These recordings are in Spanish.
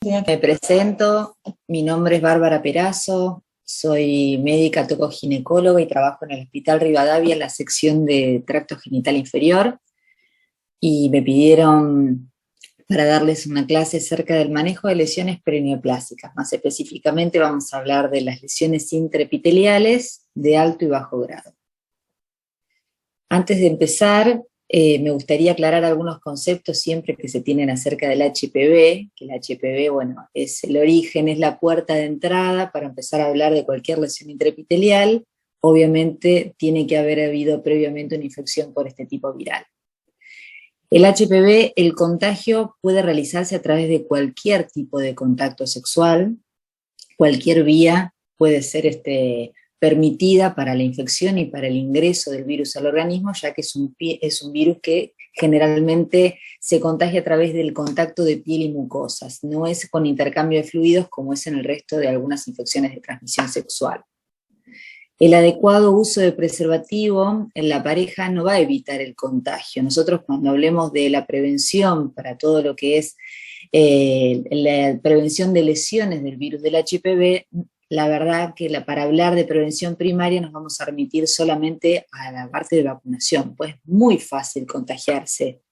Me presento, mi nombre es Bárbara Perazo, soy médica tocoginecóloga y trabajo en el Hospital Rivadavia en la sección de tracto genital inferior, y me pidieron para darles una clase acerca del manejo de lesiones perineoplásicas. Más específicamente vamos a hablar de las lesiones intraepiteliales de alto y bajo grado. Antes de empezar, me gustaría aclarar algunos conceptos siempre que se tienen acerca del HPV, que el HPV, bueno, es el origen, es la puerta de entrada para empezar a hablar de cualquier lesión intraepitelial. Obviamente tiene que haber habido previamente una infección por este tipo viral. El HPV, el contagio puede realizarse a través de cualquier tipo de contacto sexual, cualquier vía puede ser permitida para la infección y para el ingreso del virus al organismo, ya que es un virus que generalmente se contagia a través del contacto de piel y mucosas, no es con intercambio de fluidos como es en el resto de algunas infecciones de transmisión sexual. El adecuado uso de preservativo en la pareja no va a evitar el contagio. Nosotros cuando hablemos de la prevención para todo lo que es la prevención de lesiones del virus del HPV, la verdad que para hablar de prevención primaria nos vamos a remitir solamente a la parte de vacunación, pues es muy fácil contagiarse,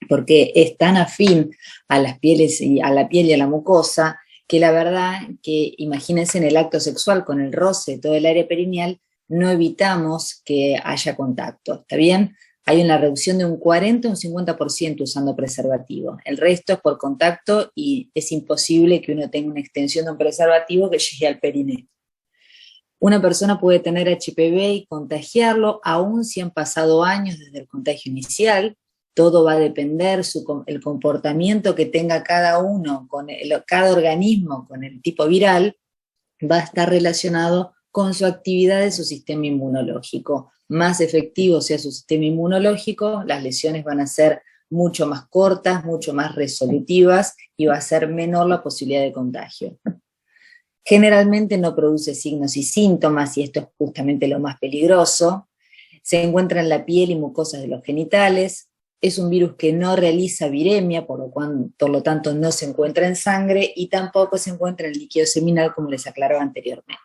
porque es tan afín a las pieles y a la piel y a la mucosa, que la verdad que imagínense en el acto sexual con el roce de todo el área perineal, no evitamos que haya contacto, ¿está bien? Hay una reducción de un 40 o un 50% usando preservativo. El resto es por contacto y es imposible que uno tenga una extensión de un preservativo que llegue al perineo. Una persona puede tener HPV y contagiarlo aún si han pasado años desde el contagio inicial. Todo va a depender el comportamiento que tenga cada uno, cada organismo con el tipo viral, va a estar relacionado con su actividad de su sistema inmunológico. Más efectivo sea su sistema inmunológico, las lesiones van a ser mucho más cortas, mucho más resolutivas y va a ser menor la posibilidad de contagio. Generalmente no produce signos y síntomas, y esto es justamente lo más peligroso. Se encuentra en la piel y mucosas de los genitales. Es un virus que no realiza viremia, por lo tanto no se encuentra en sangre y tampoco se encuentra en el líquido seminal, como les aclaraba anteriormente.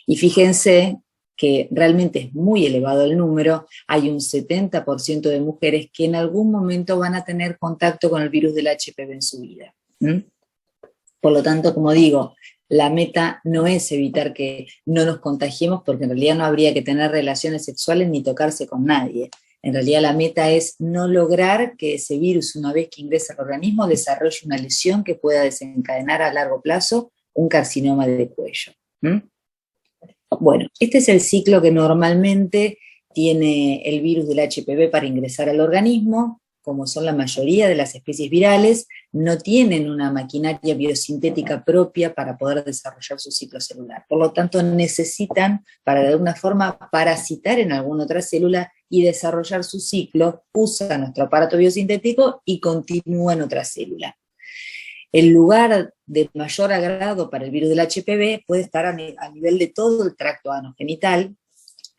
Y fíjense que realmente es muy elevado el número, hay un 70% de mujeres que en algún momento van a tener contacto con el virus del HPV en su vida. Por lo tanto, como digo, la meta no es evitar que no nos contagiemos, porque en realidad no habría que tener relaciones sexuales ni tocarse con nadie. En realidad la meta es no lograr que ese virus, una vez que ingresa al organismo, desarrolle una lesión que pueda desencadenar a largo plazo un carcinoma de cuello. Bueno, este es el ciclo que normalmente tiene el virus del HPV para ingresar al organismo. Como son la mayoría de las especies virales, no tienen una maquinaria biosintética propia para poder desarrollar su ciclo celular. Por lo tanto, necesitan, para de alguna forma parasitar en alguna otra célula y desarrollar su ciclo, usa nuestro aparato biosintético y continúa en otra célula. El lugar de mayor agrado para el virus del HPV puede estar a nivel de todo el tracto anogenital.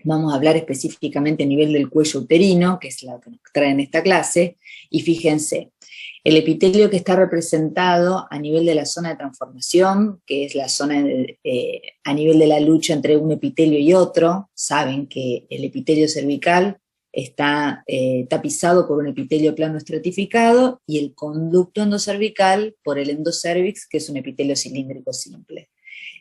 Vamos a hablar específicamente a nivel del cuello uterino, que es la que nos trae en esta clase, y fíjense, el epitelio que está representado a nivel de la zona de transformación, que es la zona a nivel de la lucha entre un epitelio y otro. Saben que el epitelio cervical está tapizado por un epitelio plano estratificado y el conducto endocervical por el endocervix, que es un epitelio cilíndrico simple.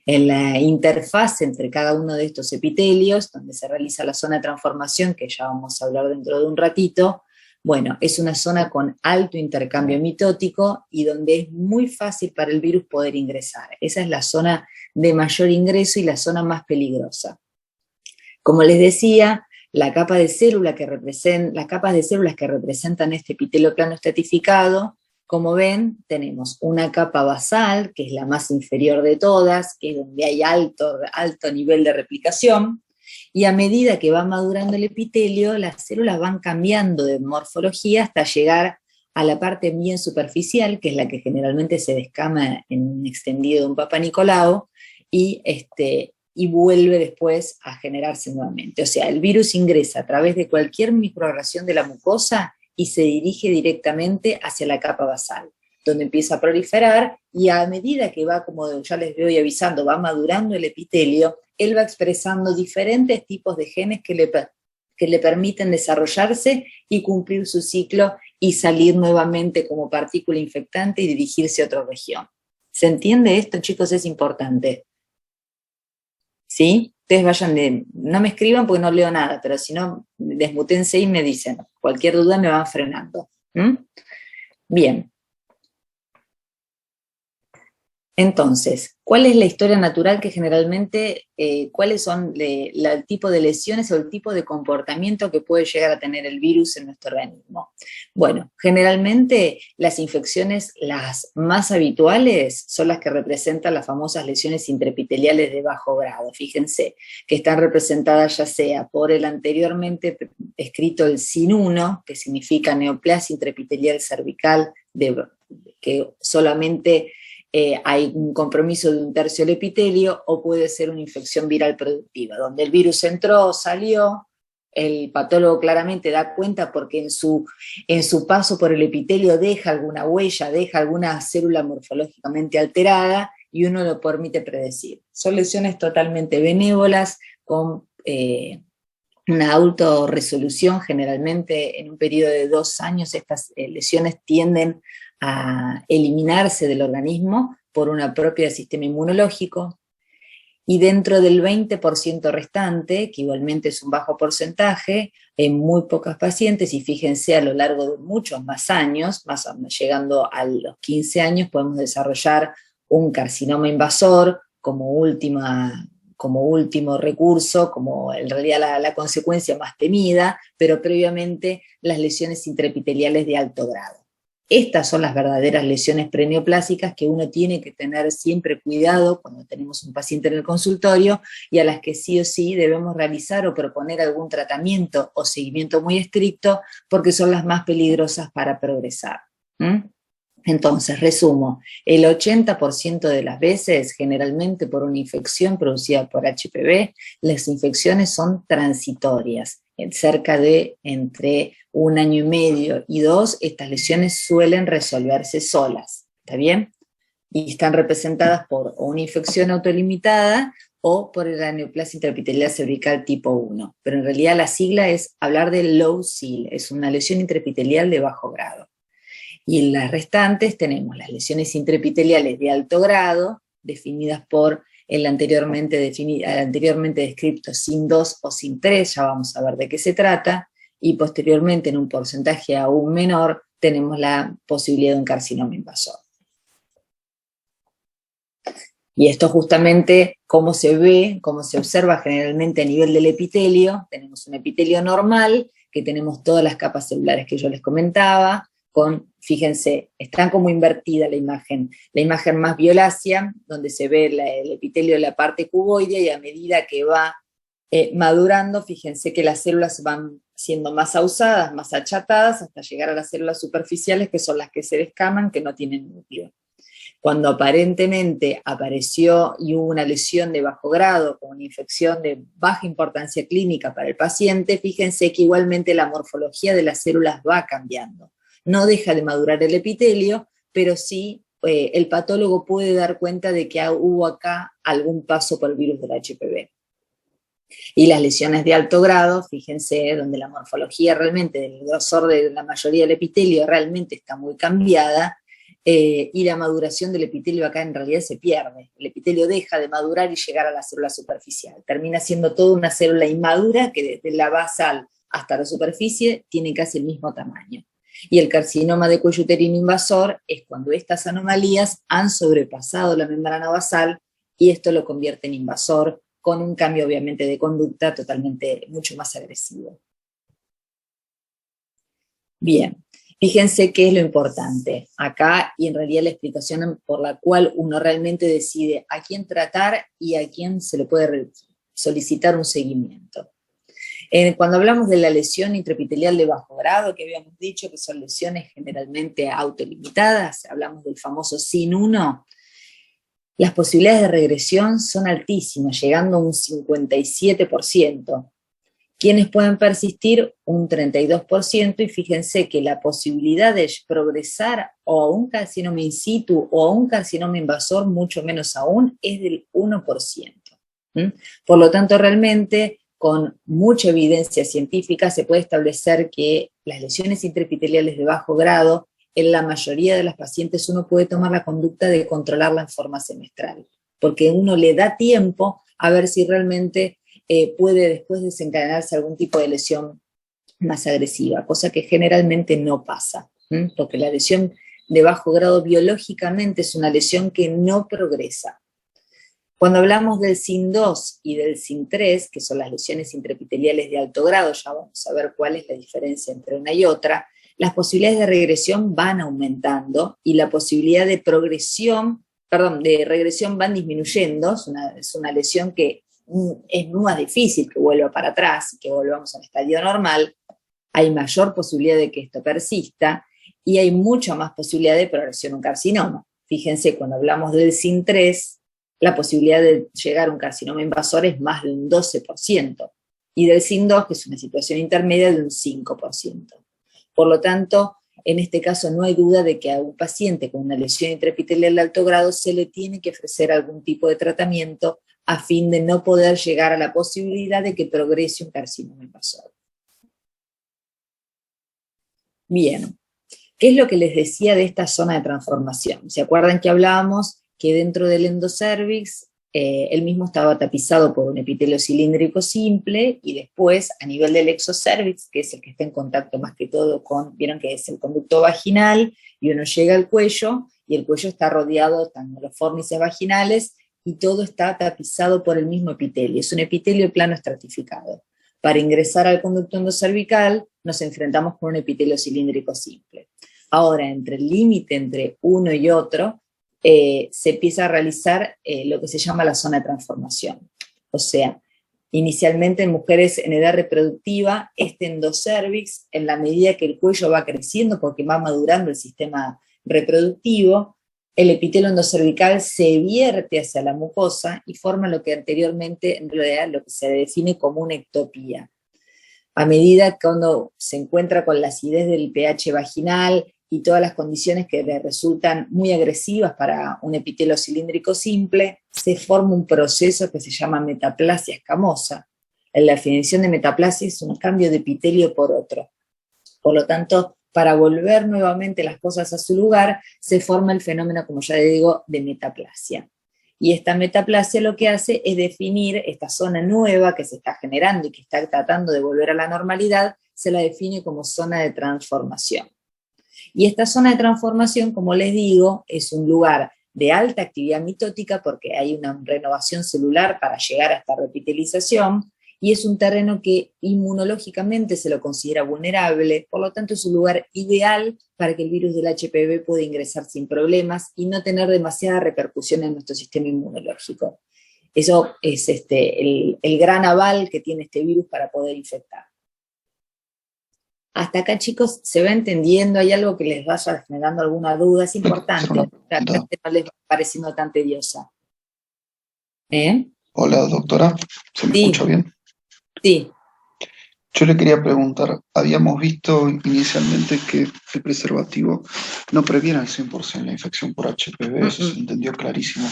En la interfaz entre cada uno de estos epitelios, donde se realiza la zona de transformación, que ya vamos a hablar dentro de un ratito, bueno, es una zona con alto intercambio mitótico y donde es muy fácil para el virus poder ingresar. Esa es la zona de mayor ingreso y la zona más peligrosa. Como les decía, las capas de células que representan este epitelio plano estratificado, como ven, tenemos una capa basal, que es la más inferior de todas, que es donde hay alto nivel de replicación, y a medida que va madurando el epitelio, las células van cambiando de morfología hasta llegar a la parte bien superficial, que es la que generalmente se descama en un extendido de un Papa Nicolau, y vuelve después a generarse nuevamente. O sea, el virus ingresa a través de cualquier microagresión de la mucosa y se dirige directamente hacia la capa basal. donde empieza a proliferar, y a medida que va, como ya les voy avisando, va madurando el epitelio, él va expresando diferentes tipos de genes que le permiten desarrollarse y cumplir su ciclo y salir nuevamente como partícula infectante y dirigirse a otra región. ¿Se entiende esto, chicos? Es importante. ¿Sí? Ustedes no me escriban porque no leo nada, pero si no, desmutense y me dicen. Cualquier duda me van frenando. ¿Mm? Bien. Entonces, ¿cuál es la historia natural que generalmente, cuáles son el tipo de lesiones o el tipo de comportamiento que puede llegar a tener el virus en nuestro organismo? Bueno, generalmente las infecciones, las más habituales, son las que representan las famosas lesiones intraepiteliales de bajo grado. Fíjense que están representadas ya sea por el anteriormente escrito el SIN1, que significa neoplasia intraepitelial cervical, que solamente hay un compromiso de un tercio del epitelio, o puede ser una infección viral productiva, donde el virus entró, salió, el patólogo claramente da cuenta porque en su paso por el epitelio deja alguna huella, deja alguna célula morfológicamente alterada, y uno lo permite predecir. Son lesiones totalmente benévolas, con una autorresolución. Generalmente en un periodo de 2 años estas lesiones tienden a eliminarse del organismo por una propia sistema inmunológico, y dentro del 20% restante, que igualmente es un bajo porcentaje, en muy pocos pacientes, y fíjense a lo largo de muchos más años, llegando a los 15 años, podemos desarrollar un carcinoma invasor como último recurso, como en realidad la consecuencia más temida, pero previamente las lesiones intraepiteliales de alto grado. Estas son las verdaderas lesiones preneoplásicas que uno tiene que tener siempre cuidado cuando tenemos un paciente en el consultorio, y a las que sí o sí debemos realizar o proponer algún tratamiento o seguimiento muy estricto, porque son las más peligrosas para progresar. Entonces, resumo, el 80% de las veces, generalmente por una infección producida por HPV, las infecciones son transitorias. En cerca de entre 1 año y medio y 2, estas lesiones suelen resolverse solas, ¿está bien? Y están representadas por una infección autolimitada o por la neoplasia intraepitelial cervical tipo 1. Pero en realidad la sigla es hablar de low SIL, es una lesión intraepitelial de bajo grado. Y en las restantes tenemos las lesiones intraepiteliales de alto grado, definidas por el anteriormente descrito SIN2 o SIN3, ya vamos a ver de qué se trata, y posteriormente, en un porcentaje aún menor, tenemos la posibilidad de un carcinoma invasor. Y esto justamente, cómo se ve, cómo se observa generalmente a nivel del epitelio. Tenemos un epitelio normal, que tenemos todas las capas celulares que yo les comentaba, fíjense, está como invertida la imagen más violácea, donde se ve el epitelio de la parte cuboidea, y a medida que va madurando, fíjense que las células van siendo más ahusadas, más achatadas, hasta llegar a las células superficiales, que son las que se descaman, que no tienen núcleo. Cuando aparentemente apareció y hubo una lesión de bajo grado, con una infección de baja importancia clínica para el paciente, fíjense que igualmente la morfología de las células va cambiando. No deja de madurar el epitelio, pero sí el patólogo puede dar cuenta de que hubo acá algún paso por el virus del HPV. Y las lesiones de alto grado, fíjense, donde la morfología realmente del grosor de la mayoría del epitelio realmente está muy cambiada, y la maduración del epitelio acá en realidad se pierde. El epitelio deja de madurar y llegar a la célula superficial. Termina siendo toda una célula inmadura que desde la basal hasta la superficie tiene casi el mismo tamaño. Y el carcinoma de cuello uterino invasor es cuando estas anomalías han sobrepasado la membrana basal, y esto lo convierte en invasor, con un cambio obviamente de conducta totalmente mucho más agresivo. Bien, fíjense qué es lo importante acá, y en realidad la explicación por la cual uno realmente decide a quién tratar y a quién se le puede solicitar un seguimiento. Cuando hablamos de la lesión intraepitelial de bajo grado, que habíamos dicho que son lesiones generalmente autolimitadas, hablamos del famoso SIN1, las posibilidades de regresión son altísimas, llegando a un 57%. ¿Quiénes pueden persistir? Un 32%, y fíjense que la posibilidad de progresar o a un carcinoma in situ o a un carcinoma invasor, mucho menos aún, es del 1%. Por lo tanto, realmente, con mucha evidencia científica, se puede establecer que las lesiones intraepiteliales de bajo grado, en la mayoría de las pacientes uno puede tomar la conducta de controlarla en forma semestral, porque uno le da tiempo a ver si realmente puede después desencadenarse algún tipo de lesión más agresiva, cosa que generalmente no pasa, porque la lesión de bajo grado biológicamente es una lesión que no progresa. Cuando hablamos del SIN2 y del SIN3, que son las lesiones intraepiteliales de alto grado, ya vamos a ver cuál es la diferencia entre una y otra, las posibilidades de regresión van aumentando y la posibilidad de de regresión van disminuyendo. Es una lesión que es más difícil que vuelva para atrás y que volvamos al estadio normal. Hay mayor posibilidad de que esto persista y hay mucha más posibilidad de progresión a un carcinoma. Fíjense, cuando hablamos del SIN3, la posibilidad de llegar a un carcinoma invasor es más de un 12%, y del SIN2, que es una situación intermedia, de un 5%. Por lo tanto, en este caso no hay duda de que a un paciente con una lesión intraepitelial de alto grado se le tiene que ofrecer algún tipo de tratamiento a fin de no poder llegar a la posibilidad de que progrese un carcinoma invasor. Bien, ¿qué es lo que les decía de esta zona de transformación? ¿Se acuerdan que hablábamos que dentro del endocervix él mismo estaba tapizado por un epitelio cilíndrico simple, y después a nivel del exocervix, que es el que está en contacto más que todo con, vieron que es el conducto vaginal, y uno llega al cuello, y el cuello está rodeado de los fórnices vaginales, y todo está tapizado por el mismo epitelio. Es un epitelio plano estratificado. Para ingresar al conducto endocervical nos enfrentamos con un epitelio cilíndrico simple. Ahora, entre el límite entre uno y otro, se empieza a realizar lo que se llama la zona de transformación. O sea, inicialmente en mujeres en edad reproductiva, este endocervix, en la medida que el cuello va creciendo porque va madurando el sistema reproductivo, el epitelio endocervical se vierte hacia la mucosa y forma lo que anteriormente, en realidad, lo que se define como una ectopía. A medida que uno se encuentra con la acidez del pH vaginal y todas las condiciones que le resultan muy agresivas para un epitelio cilíndrico simple, se forma un proceso que se llama metaplasia escamosa. La definición de metaplasia es un cambio de epitelio por otro. Por lo tanto, para volver nuevamente las cosas a su lugar, se forma el fenómeno, como ya le digo, de metaplasia. Y esta metaplasia lo que hace es definir esta zona nueva que se está generando y que está tratando de volver a la normalidad, se la define como zona de transformación. Y esta zona de transformación, como les digo, es un lugar de alta actividad mitótica porque hay una renovación celular para llegar a esta repitelización, y es un terreno que inmunológicamente se lo considera vulnerable, por lo tanto es un lugar ideal para que el virus del HPV pueda ingresar sin problemas y no tener demasiada repercusión en nuestro sistema inmunológico. Eso es el gran aval que tiene este virus para poder infectar. Hasta acá, chicos, ¿se va entendiendo? ¿Hay algo que les vaya generando alguna duda? Es importante, realmente no les va pareciendo tan tediosa. Hola, doctora, ¿se me escucha bien? Sí. Yo le quería preguntar, habíamos visto inicialmente que el preservativo no previene al 100% la infección por HPV, eso se entendió clarísimo,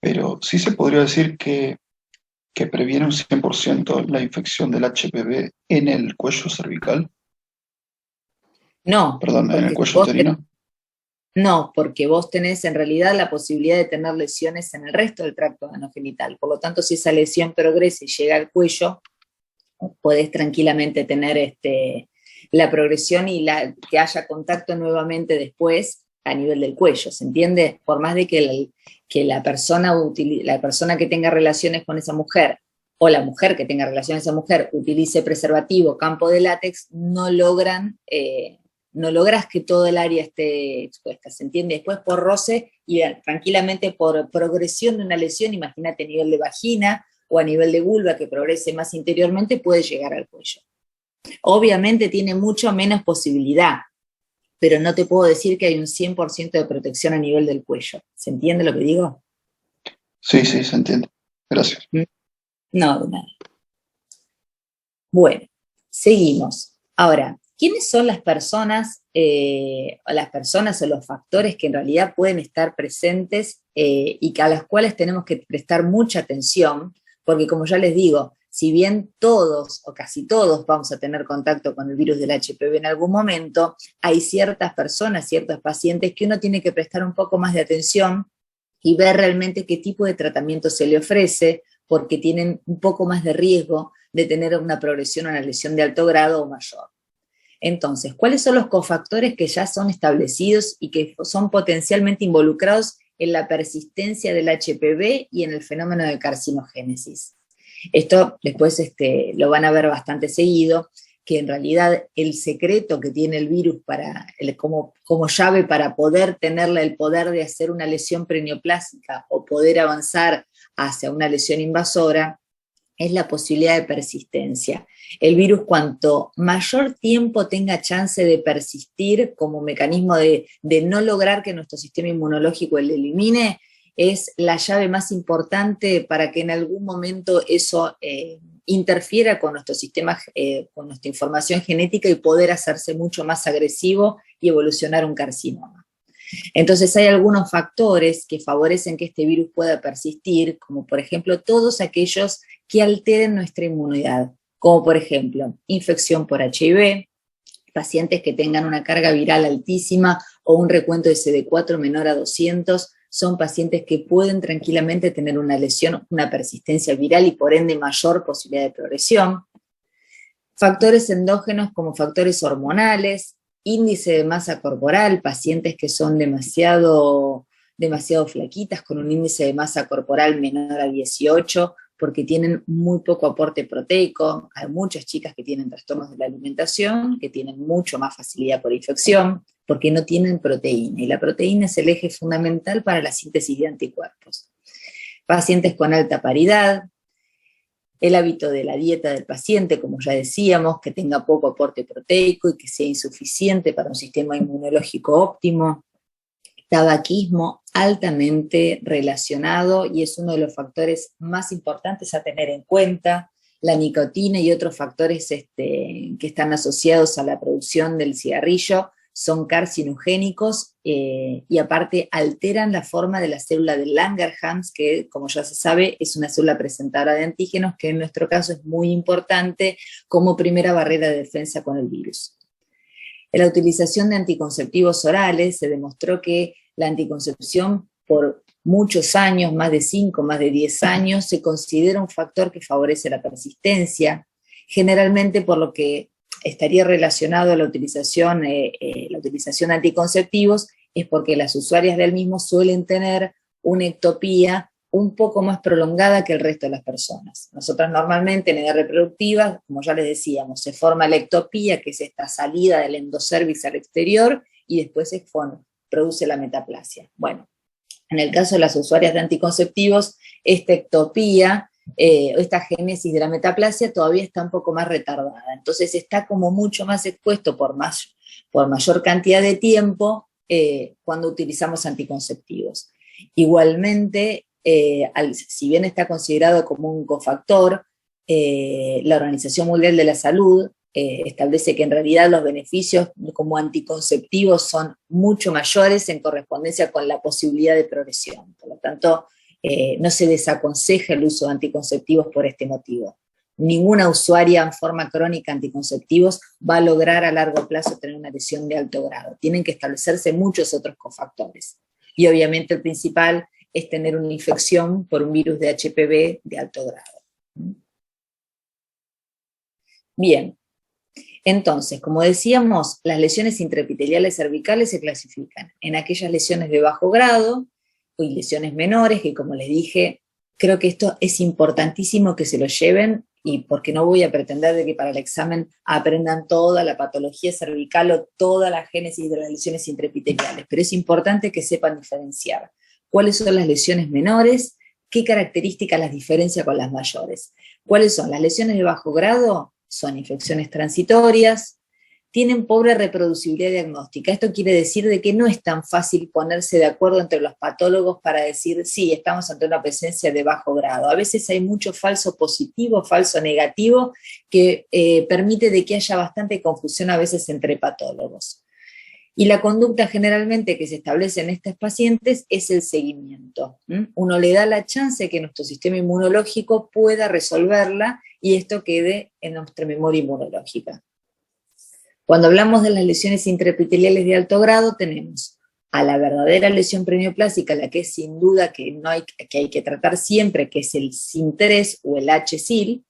pero sí se podría decir que previene un 100% la infección del HPV en el cuello cervical. No, Perdón, en el cuello uterino. No, porque vos tenés en realidad la posibilidad de tener lesiones en el resto del tracto anogenital. Por lo tanto, si esa lesión progresa y llega al cuello, podés tranquilamente tener la progresión y que haya contacto nuevamente después a nivel del cuello, ¿se entiende? Por más de que la persona que tenga relaciones con esa mujer o la mujer que tenga relaciones con esa mujer utilice preservativo, campo de látex, no logras que todo el área esté expuesta, ¿se entiende? Después por roce y tranquilamente por progresión de una lesión, imagínate a nivel de vagina o a nivel de vulva que progrese más interiormente, puede llegar al cuello. Obviamente tiene mucho menos posibilidad, pero no te puedo decir que hay un 100% de protección a nivel del cuello. ¿Se entiende lo que digo? Sí, se entiende. Gracias. No, de nada. Bueno, seguimos. Ahora, ¿quiénes son las personas o los factores que en realidad pueden estar presentes y a las cuales tenemos que prestar mucha atención? Porque como ya les digo, si bien todos o casi todos vamos a tener contacto con el virus del HPV en algún momento, hay ciertas personas, ciertos pacientes que uno tiene que prestar un poco más de atención y ver realmente qué tipo de tratamiento se le ofrece, porque tienen un poco más de riesgo de tener una progresión o una lesión de alto grado o mayor. Entonces, ¿cuáles son los cofactores que ya son establecidos y que son potencialmente involucrados en la persistencia del HPV y en el fenómeno de carcinogénesis? Esto después lo van a ver bastante seguido, que en realidad el secreto que tiene el virus como llave para poder tenerle el poder de hacer una lesión preneoplásica o poder avanzar hacia una lesión invasora es la posibilidad de persistencia. El virus, cuanto mayor tiempo tenga chance de persistir como mecanismo de no lograr que nuestro sistema inmunológico lo elimine, es la llave más importante para que en algún momento eso interfiera con nuestro sistema, con nuestra información genética y poder hacerse mucho más agresivo y evolucionar un carcinoma. Entonces hay algunos factores que favorecen que este virus pueda persistir, como por ejemplo todos aquellos que alteren nuestra inmunidad, como por ejemplo infección por HIV, pacientes que tengan una carga viral altísima o un recuento de CD4 menor a 200, son pacientes que pueden tranquilamente tener una lesión, una persistencia viral y por ende mayor posibilidad de progresión. Factores endógenos como factores hormonales, índice de masa corporal, pacientes que son demasiado flaquitas con un índice de masa corporal menor a 18 porque tienen muy poco aporte proteico. Hay muchas chicas que tienen trastornos de la alimentación, que tienen mucho más facilidad por infección, porque no tienen proteína, y la proteína es el eje fundamental para la síntesis de anticuerpos. Pacientes con alta paridad, el hábito de la dieta del paciente, como ya decíamos, que tenga poco aporte proteico y que sea insuficiente para un sistema inmunológico óptimo. Tabaquismo altamente relacionado y es uno de los factores más importantes a tener en cuenta. La nicotina y otros factores que están asociados a la producción del cigarrillo son carcinogénicos y aparte alteran la forma de la célula de Langerhans, que como ya se sabe es una célula presentadora de antígenos que en nuestro caso es muy importante como primera barrera de defensa con el virus. En la utilización de anticonceptivos orales se demostró que la anticoncepción por muchos años, más de 5, más de 10 años, se considera un factor que favorece la persistencia, generalmente por lo que estaría relacionado a la utilización de anticonceptivos, es porque las usuarias del mismo suelen tener una ectopía un poco más prolongada que el resto de las personas. Nosotras normalmente en edad reproductiva, como ya les decíamos, se forma la ectopía, que es esta salida del endocervix al exterior, y después se produce la metaplasia. Bueno, en el caso de las usuarias de anticonceptivos, esta ectopía, esta génesis de la metaplasia todavía está un poco más retardada. Entonces está como mucho más expuesto por mayor cantidad de tiempo cuando utilizamos anticonceptivos. Igualmente, si bien está considerado como un cofactor, la Organización Mundial de la Salud establece que en realidad los beneficios como anticonceptivos son mucho mayores en correspondencia con la posibilidad de progresión. Por lo tanto, no se desaconseja el uso de anticonceptivos por este motivo. Ninguna usuaria en forma crónica de anticonceptivos va a lograr a largo plazo tener una lesión de alto grado. Tienen que establecerse muchos otros cofactores. Y obviamente el principal es tener una infección por un virus de HPV de alto grado. Bien, entonces, como decíamos, las lesiones intraepiteliales cervicales se clasifican en aquellas lesiones de bajo grado y lesiones menores, que como les dije, creo que esto es importantísimo que se lo lleven, y porque no voy a pretender de que para el examen aprendan toda la patología cervical o toda la génesis de las lesiones intraepiteliales, pero es importante que sepan diferenciar cuáles son las lesiones menores, qué características las diferencia con las mayores. ¿Cuáles son las lesiones de bajo grado? Son infecciones transitorias, tienen pobre reproducibilidad diagnóstica. Esto quiere decir de que no es tan fácil ponerse de acuerdo entre los patólogos para decir, sí, estamos ante una presencia de bajo grado. A veces hay mucho falso positivo, falso negativo, que permite de que haya bastante confusión a veces entre patólogos. Y la conducta generalmente que se establece en estos pacientes es el seguimiento. Uno le da la chance de que nuestro sistema inmunológico pueda resolverla y esto quede en nuestra memoria inmunológica. Cuando hablamos de las lesiones intraepiteliales de alto grado, tenemos a la verdadera lesión preneoplásica, la que es sin duda que hay que tratar siempre, que es el SIN3 o el HSIL,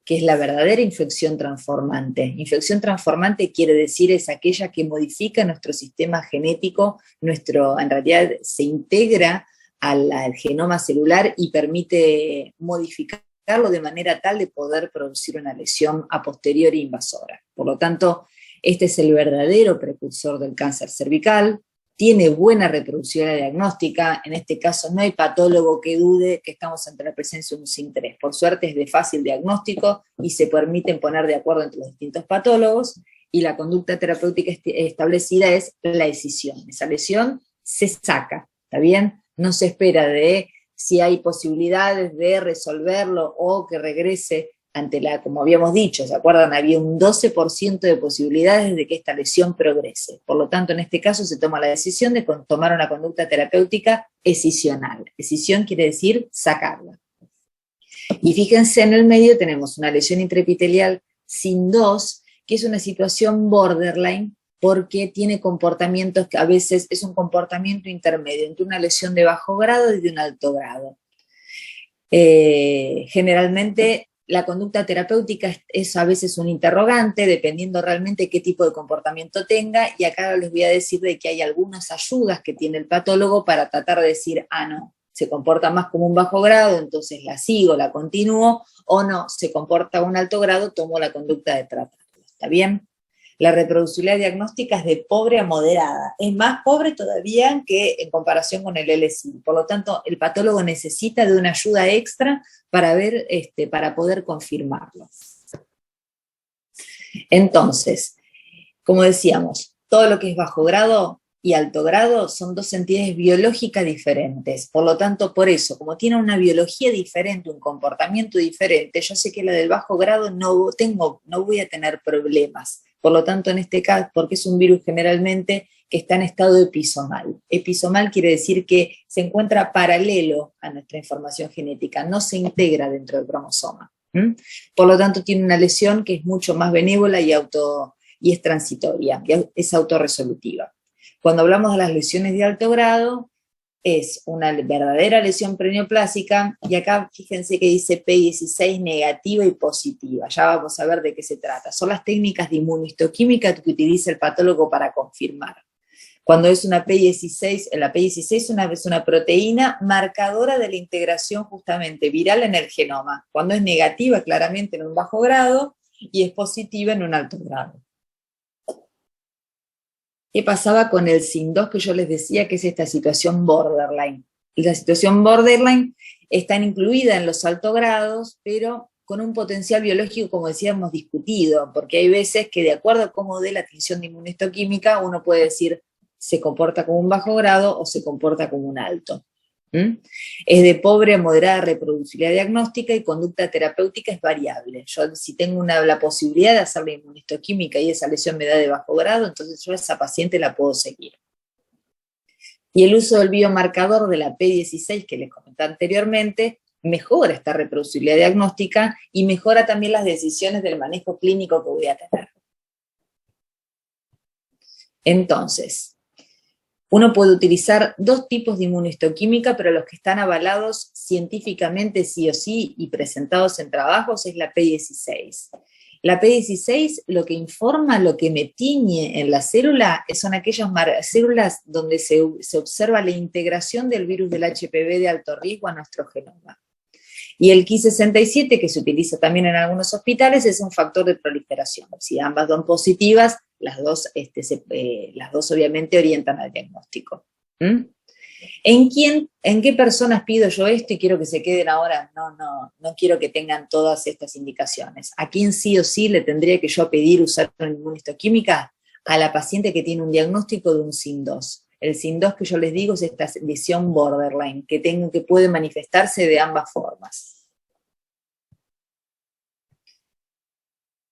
que es la verdadera infección transformante. Infección transformante quiere decir es aquella que modifica nuestro sistema genético, en realidad se integra al genoma celular y permite modificarlo de manera tal de poder producir una lesión a posteriori invasora. Por lo tanto, este es el verdadero precursor del cáncer cervical, tiene buena reproducibilidad diagnóstica, en este caso no hay patólogo que dude que estamos ante la presencia de un SIN3. Por suerte es de fácil diagnóstico y se permiten poner de acuerdo entre los distintos patólogos, y la conducta terapéutica establecida es la escisión. Esa lesión se saca, ¿está bien? No se espera de si hay posibilidades de resolverlo o que regrese como habíamos dicho, ¿se acuerdan? Había un 12% de posibilidades de que esta lesión progrese. Por lo tanto, en este caso se toma la decisión de tomar una conducta terapéutica escisional. Escisión quiere decir sacarla. Y fíjense, en el medio tenemos una lesión intraepitelial SIN2, que es una situación borderline, porque tiene comportamientos que a veces es un comportamiento intermedio entre una lesión de bajo grado y de un alto grado. Generalmente la conducta terapéutica es a veces un interrogante, dependiendo realmente qué tipo de comportamiento tenga, y acá les voy a decir de que hay algunas ayudas que tiene el patólogo para tratar de decir, no, se comporta más como un bajo grado, entonces la sigo, la continúo, o no, se comporta a un alto grado, tomo la conducta de tratarlo. ¿Está bien? La reproducibilidad diagnóstica es de pobre a moderada. Es más pobre todavía que en comparación con el LSI. Por lo tanto, el patólogo necesita de una ayuda extra para ver, para poder confirmarlo. Entonces, como decíamos, todo lo que es bajo grado y alto grado son dos entidades biológicas diferentes. Por lo tanto, por eso, como tiene una biología diferente, un comportamiento diferente, yo sé que la del bajo grado no voy a tener problemas. Por lo tanto, en este caso, porque es un virus generalmente que está en estado episomal. Episomal quiere decir que se encuentra paralelo a nuestra información genética, no se integra dentro del cromosoma. Por lo tanto, tiene una lesión que es mucho más benévola y es transitoria, es autorresolutiva. Cuando hablamos de las lesiones de alto grado, es una verdadera lesión preneoplásica, y acá fíjense que dice P16 negativa y positiva. Ya vamos a ver de qué se trata. Son las técnicas de inmunohistoquímica que utiliza el patólogo para confirmar. Cuando es una P16, la P16 es una proteína marcadora de la integración justamente viral en el genoma. Cuando es negativa, claramente en un bajo grado, y es positiva en un alto grado. ¿Qué pasaba con el SIN2 que yo les decía que es esta situación borderline? La situación borderline está incluida en los altos grados, pero con un potencial biológico, como decíamos, discutido, porque hay veces que de acuerdo a cómo dé la tinción de inmunohistoquímica, uno puede decir se comporta como un bajo grado o se comporta como un alto. Es de pobre a moderada reproducibilidad diagnóstica y conducta terapéutica es variable. Yo, si tengo la posibilidad de hacer la inmunohistoquímica y esa lesión me da de bajo grado, entonces yo a esa paciente la puedo seguir. Y el uso del biomarcador de la P16 que les comenté anteriormente mejora esta reproducibilidad diagnóstica y mejora también las decisiones del manejo clínico que voy a tener. Entonces, uno puede utilizar dos tipos de inmunohistoquímica, pero los que están avalados científicamente sí o sí y presentados en trabajos es la P16. La P16 lo que informa, lo que me tiñe en la célula son aquellas células donde se observa la integración del virus del HPV de alto riesgo a nuestro genoma. Y el Ki67, que se utiliza también en algunos hospitales, es un factor de proliferación. Si ambas son positivas, las dos obviamente orientan al diagnóstico. ¿En qué personas pido yo esto y quiero que se queden ahora? No quiero que tengan todas estas indicaciones. ¿A quién sí o sí le tendría que yo pedir usar una inmunistoquímica? A la paciente que tiene un diagnóstico de un SIN-2. El SIN-2 que yo les digo es esta lesión borderline, que puede manifestarse de ambas formas.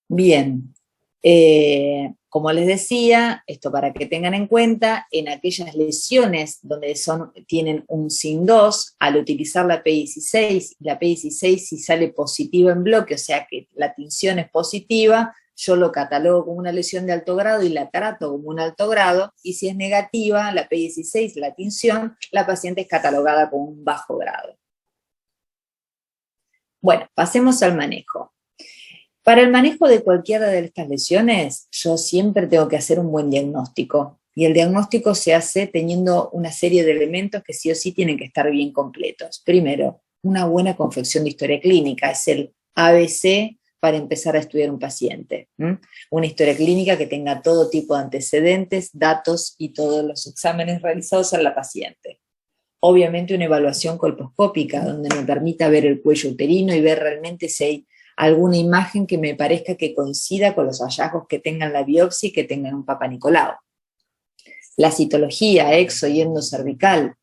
Bien, como les decía, esto para que tengan en cuenta, en aquellas lesiones donde tienen un SIN-2, al utilizar la P16, la P16 si sale positiva en bloque, o sea que la tinción es positiva, yo lo catalogo como una lesión de alto grado y la trato como un alto grado, y si es negativa, la P16, la tinción, la paciente es catalogada como un bajo grado. Bueno, pasemos al manejo. Para el manejo de cualquiera de estas lesiones, yo siempre tengo que hacer un buen diagnóstico. Y el diagnóstico se hace teniendo una serie de elementos que sí o sí tienen que estar bien completos. Primero, una buena confección de historia clínica, es el ABC para empezar a estudiar un paciente. Una historia clínica que tenga todo tipo de antecedentes, datos y todos los exámenes realizados en la paciente. Obviamente una evaluación colposcópica, donde me permita ver el cuello uterino y ver realmente si hay alguna imagen que me parezca que coincida con los hallazgos que tengan la biopsia y que tengan un Papa Nicolau. La citología exo y endocervical,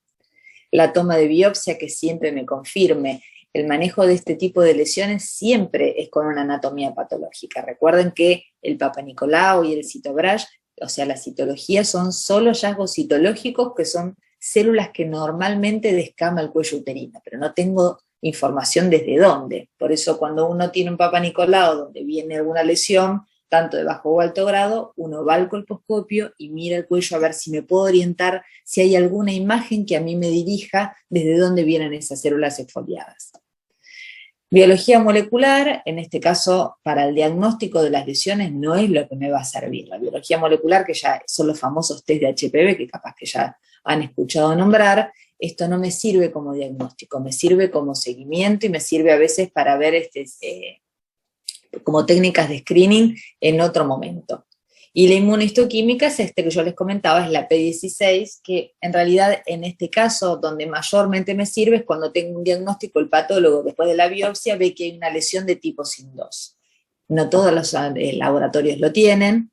la toma de biopsia que siempre me confirme. El manejo de este tipo de lesiones siempre es con una anatomía patológica. Recuerden que el Papa Nicolau y el Cytobrash, o sea, la citología son solo hallazgos citológicos que son células que normalmente descama el cuello uterino, pero no tengo información desde dónde. Por eso cuando uno tiene un Papa Nicolau donde viene alguna lesión, tanto de bajo o alto grado, uno va al colposcopio y mira el cuello a ver si me puedo orientar, si hay alguna imagen que a mí me dirija desde dónde vienen esas células exfoliadas. Biología molecular, en este caso para el diagnóstico de las lesiones, no es lo que me va a servir. La biología molecular, que ya son los famosos test de HPV, que capaz que ya han escuchado nombrar, esto no me sirve como diagnóstico, me sirve como seguimiento y me sirve a veces para ver como técnicas de screening en otro momento. Y la inmunistoquímica es que yo les comentaba, es la P16, que en realidad en este caso donde mayormente me sirve es cuando tengo un diagnóstico, el patólogo después de la biopsia ve que hay una lesión de tipo SIN-2. No todos los laboratorios lo tienen,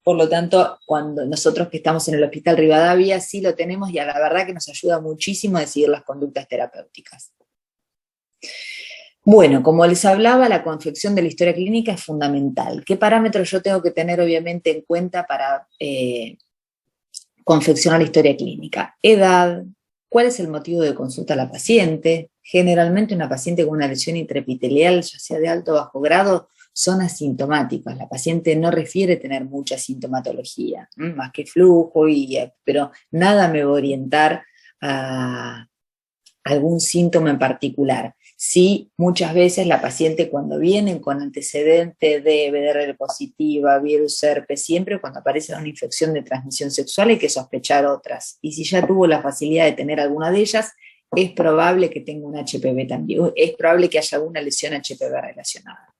por lo tanto, cuando nosotros que estamos en el Hospital Rivadavia sí lo tenemos y a la verdad que nos ayuda muchísimo a decidir las conductas terapéuticas. Bueno, como les hablaba, la confección de la historia clínica es fundamental. ¿Qué parámetros yo tengo que tener obviamente en cuenta para confeccionar la historia clínica? Edad, cuál es el motivo de consulta a la paciente. Generalmente una paciente con una lesión intraepitelial, ya sea de alto o bajo grado, son asintomáticas. La paciente no refiere tener mucha sintomatología, más que flujo, pero nada me va a orientar a algún síntoma en particular. Sí, muchas veces la paciente cuando viene con antecedente de BDR positiva, virus, herpes, siempre cuando aparece una infección de transmisión sexual hay que sospechar otras. Y si ya tuvo la facilidad de tener alguna de ellas, es probable que tenga un HPV también, es probable que haya alguna lesión HPV relacionada.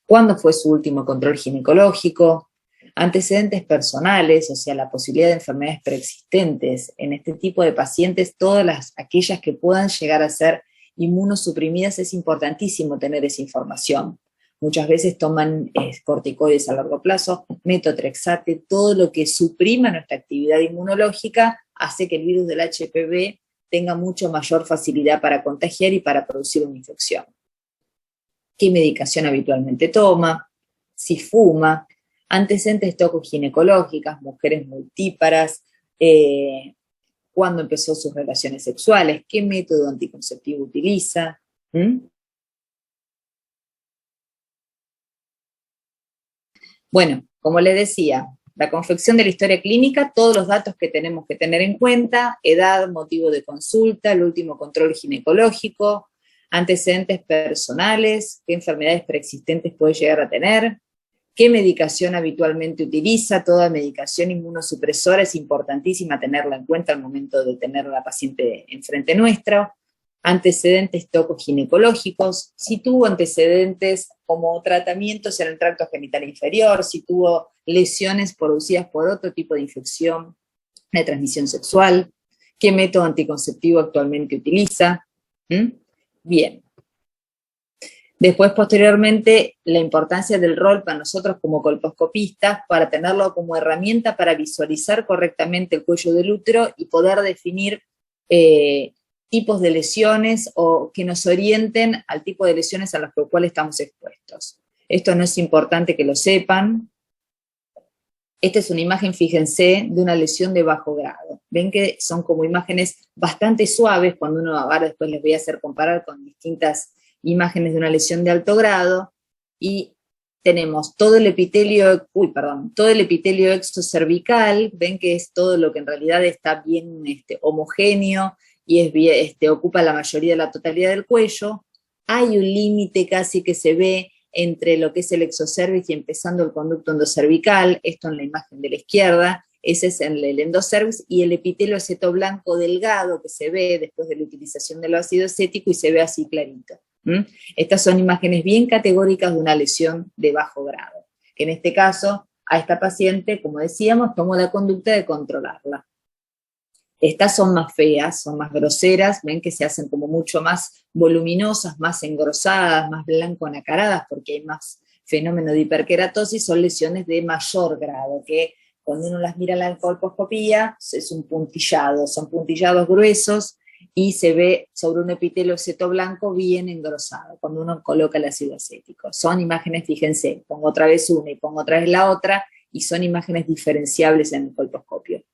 ¿Cuándo fue su último control ginecológico? Antecedentes personales, o sea, la posibilidad de enfermedades preexistentes. En este tipo de pacientes, aquellas que puedan llegar a ser inmunosuprimidas, es importantísimo tener esa información. Muchas veces toman corticoides a largo plazo, metotrexate, todo lo que suprima nuestra actividad inmunológica hace que el virus del HPV tenga mucho mayor facilidad para contagiar y para producir una infección. ¿Qué medicación habitualmente toma? Si fuma, antecedentes tocoginecológicas, mujeres multíparas, cuándo empezó sus relaciones sexuales, qué método anticonceptivo utiliza. Bueno, como les decía, la confección de la historia clínica, todos los datos que tenemos que tener en cuenta, edad, motivo de consulta, el último control ginecológico, antecedentes personales, qué enfermedades preexistentes puede llegar a tener, qué medicación habitualmente utiliza. Toda medicación inmunosupresora es importantísima tenerla en cuenta al momento de tener a la paciente enfrente nuestra. Antecedentes tocoginecológicos, si tuvo antecedentes como tratamientos en el tracto genital inferior, si tuvo lesiones producidas por otro tipo de infección la transmisión sexual, qué método anticonceptivo actualmente utiliza. Bien. Después, posteriormente, la importancia del rol para nosotros como colposcopistas, para tenerlo como herramienta para visualizar correctamente el cuello del útero y poder definir tipos de lesiones o que nos orienten al tipo de lesiones a las cuales estamos expuestos. Esto no es importante que lo sepan. Esta es una imagen, fíjense, de una lesión de bajo grado. Ven que son como imágenes bastante suaves, cuando uno, ahora después les voy a hacer comparar con distintas imágenes de una lesión de alto grado, y tenemos todo el epitelio, todo el epitelio exocervical, ven que es todo lo que en realidad está bien homogéneo, y es bien, ocupa la mayoría de la totalidad del cuello. Hay un límite casi que se ve entre lo que es el exocervix y empezando el conducto endocervical, esto en la imagen de la izquierda, ese es el endocervix, y el epitelio acetoblanco delgado que se ve después de la utilización del ácido acético y se ve así clarito. Estas son imágenes bien categóricas de una lesión de bajo grado, que en este caso a esta paciente, como decíamos, tomó la conducta de controlarla. Estas son más feas, son más groseras, ven que se hacen como mucho más voluminosas, más engrosadas, más blanco nacaradas, porque hay más fenómeno de hiperkeratosis, son lesiones de mayor grado, que cuando uno las mira en la colposcopía es un puntillado, son puntillados gruesos y se ve sobre un epitelio acetoblanco bien engrosado, cuando uno coloca el ácido acético. Son imágenes, fíjense, pongo otra vez una y pongo otra vez la otra, y son imágenes diferenciables en el colposcopio.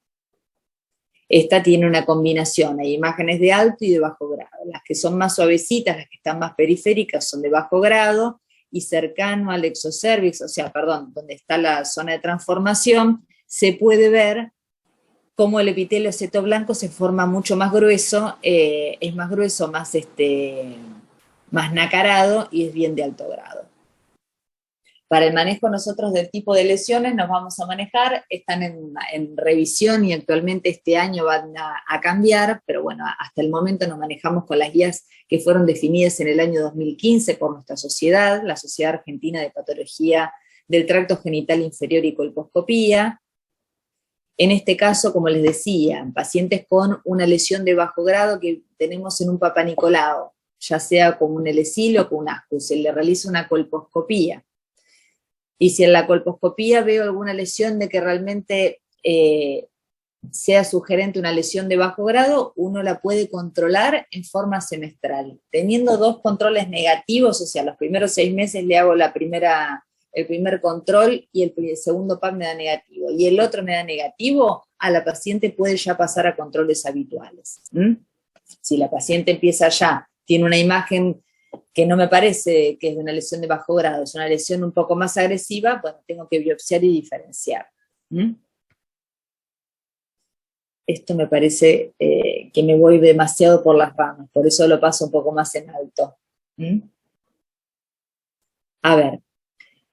Esta tiene una combinación, hay imágenes de alto y de bajo grado. Las que son más suavecitas, las que están más periféricas, son de bajo grado, y cercano al exocervix, o sea, perdón, donde está la zona de transformación, se puede ver cómo el epitelio acetoblanco se forma mucho más grueso, es más grueso, más nacarado, y es bien de alto grado. Para el manejo nosotros del tipo de lesiones nos vamos a manejar, están en revisión y actualmente este año van a cambiar, pero bueno, hasta el momento nos manejamos con las guías que fueron definidas en el año 2015 por nuestra sociedad, la Sociedad Argentina de Patología del Tracto Genital Inferior y Colposcopía. En este caso, como les decía, pacientes con una lesión de bajo grado que tenemos en un Papá Nicolau, ya sea con un LSIL o con un ASCUS, se le realiza una colposcopía. Y si en la colposcopía veo alguna lesión de que realmente sea sugerente una lesión de bajo grado, uno la puede controlar en forma semestral. Teniendo 2 controles negativos, o sea, los primeros 6 meses le hago el primer control y el segundo PAP me da negativo, y el otro me da negativo, a la paciente puede ya pasar a controles habituales. Si la paciente empieza ya, tiene una imagen que no me parece que es de una lesión de bajo grado, es una lesión un poco más agresiva, bueno, tengo que biopsiar y diferenciar. Esto me parece que me voy demasiado por las ramas, por eso lo paso un poco más en alto. A ver,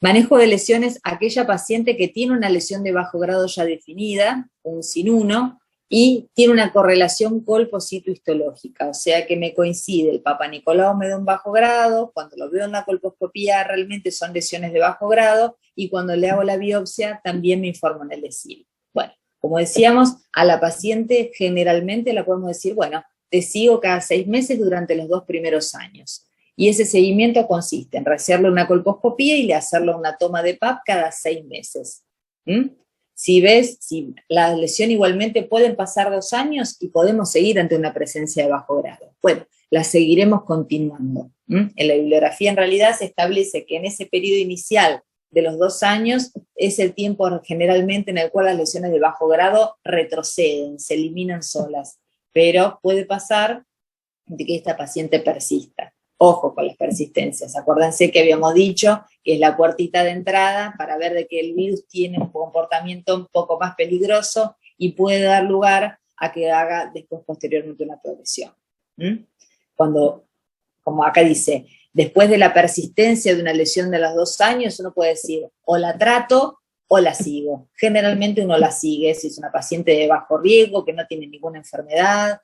manejo de lesiones, aquella paciente que tiene una lesión de bajo grado ya definida, un sin 1, y tiene una correlación colposcito-histológica, o sea que me coincide, el Papá Nicolau me da un bajo grado, cuando lo veo en la colposcopía realmente son lesiones de bajo grado, y cuando le hago la biopsia también me informo en el ESIL. Bueno, como decíamos, a la paciente generalmente la podemos decir, bueno, te sigo cada 6 meses durante los 2 primeros años. Y ese seguimiento consiste en hacerle una colposcopía y hacerle una toma de PAP cada 6 meses. Si la lesión igualmente pueden pasar 2 años y podemos seguir ante una presencia de bajo grado. Bueno, la seguiremos continuando. En la bibliografía en realidad se establece que en ese periodo inicial de los 2 años es el tiempo generalmente en el cual las lesiones de bajo grado retroceden, se eliminan solas, pero puede pasar de que esta paciente persista. Ojo con las persistencias, acuérdense que habíamos dicho que es la puertita de entrada para ver de que el virus tiene un comportamiento un poco más peligroso y puede dar lugar a que haga después posteriormente una progresión. Cuando, como acá dice, después de la persistencia de una lesión de los 2 años, uno puede decir, o la trato o la sigo. Generalmente uno la sigue si es una paciente de bajo riesgo, que no tiene ninguna enfermedad,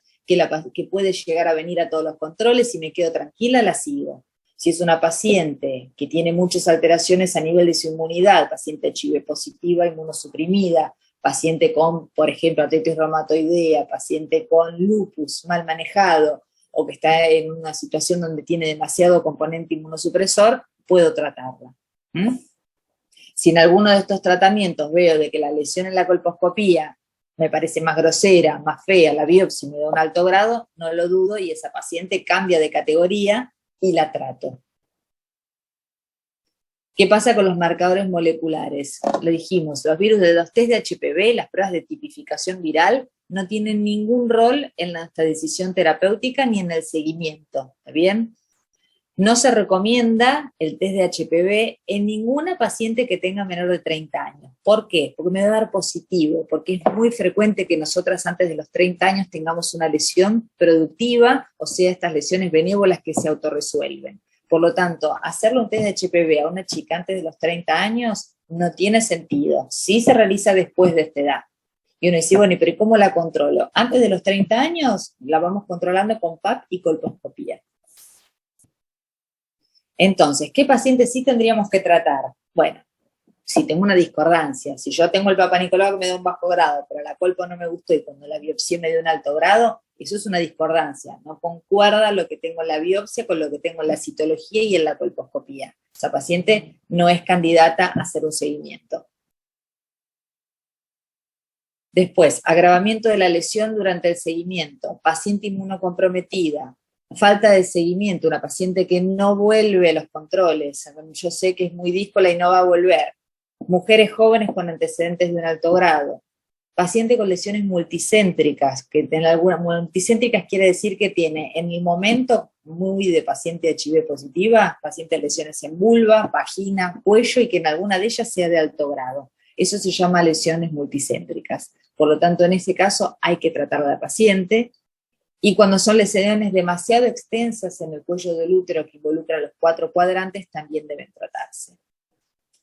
que puede llegar a venir a todos los controles y me quedo tranquila, la sigo. Si es una paciente que tiene muchas alteraciones a nivel de su inmunidad, paciente HIV positiva, inmunosuprimida, paciente con, por ejemplo, artritis reumatoidea, paciente con lupus mal manejado, o que está en una situación donde tiene demasiado componente inmunosupresor, puedo tratarla. ¿Mm? Si en alguno de estos tratamientos veo de que la lesión en la colposcopía me parece más grosera, más fea, la biopsia me da un alto grado, no lo dudo y esa paciente cambia de categoría y la trato. ¿Qué pasa con los marcadores moleculares? Lo dijimos, los virus de los test de HPV, las pruebas de tipificación viral, no tienen ningún rol en nuestra decisión terapéutica ni en el seguimiento, ¿está bien? No se recomienda el test de HPV en ninguna paciente que tenga menor de 30 años. ¿Por qué? Porque me va a dar positivo, porque es muy frecuente que nosotras antes de los 30 años tengamos una lesión productiva, o sea, estas lesiones benévolas que se autorresuelven. Por lo tanto, hacerle un test de HPV a una chica antes de los 30 años no tiene sentido. Sí se realiza después de esta edad. Y uno dice, bueno, pero ¿cómo la controlo? Antes de los 30 años la vamos controlando con PAP y colposcopía. Entonces, ¿qué pacientes sí tendríamos que tratar? Bueno, si tengo una discordancia, si yo tengo el Papa Nicolau que me da un bajo grado, pero la colpo no me gustó y cuando la biopsia me dio un alto grado, eso es una discordancia, no concuerda lo que tengo en la biopsia con lo que tengo en la citología y en la colposcopía. Esa paciente no es candidata a hacer un seguimiento. Después, agravamiento de la lesión durante el seguimiento, paciente inmunocomprometida, falta de seguimiento, una paciente que no vuelve a los controles, yo sé que es muy díscola y no va a volver, mujeres jóvenes con antecedentes de un alto grado, paciente con lesiones multicéntricas, que tiene algunas multicéntricas quiere decir que tiene en el momento muy de paciente HIV positiva, paciente de lesiones en vulva, vagina, cuello y que en alguna de ellas sea de alto grado. Eso se llama lesiones multicéntricas. Por lo tanto, en ese caso hay que tratar a la paciente. Y cuando son lesiones demasiado extensas en el cuello del útero que involucran los 4 cuadrantes, también deben tratarse.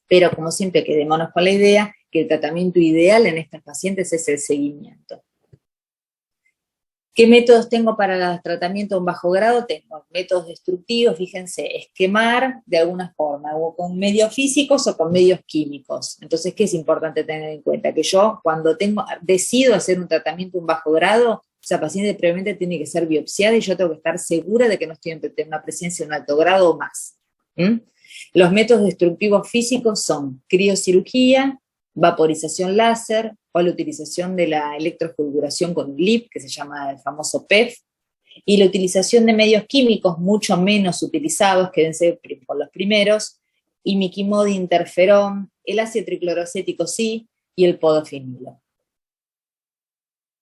Pero como siempre, quedémonos con la idea que el tratamiento ideal en estas pacientes es el seguimiento. ¿Qué métodos tengo para el tratamiento de un bajo grado? Tengo métodos destructivos, fíjense, es quemar de alguna forma, o con medios físicos o con medios químicos. Entonces, ¿qué es importante tener en cuenta? Que yo, cuando decido hacer un tratamiento de un bajo grado, esa paciente previamente tiene que ser biopsiada y yo tengo que estar segura de que no estoy en una presencia de un alto grado o más. Los métodos destructivos físicos son criocirugía, vaporización láser o la utilización de la electrofulguración con un LIP, que se llama el famoso PEF, y la utilización de medios químicos mucho menos utilizados, que deben ser por los primeros, imiquimod, interferón, el ácido tricloracético sí, y el podofinilo.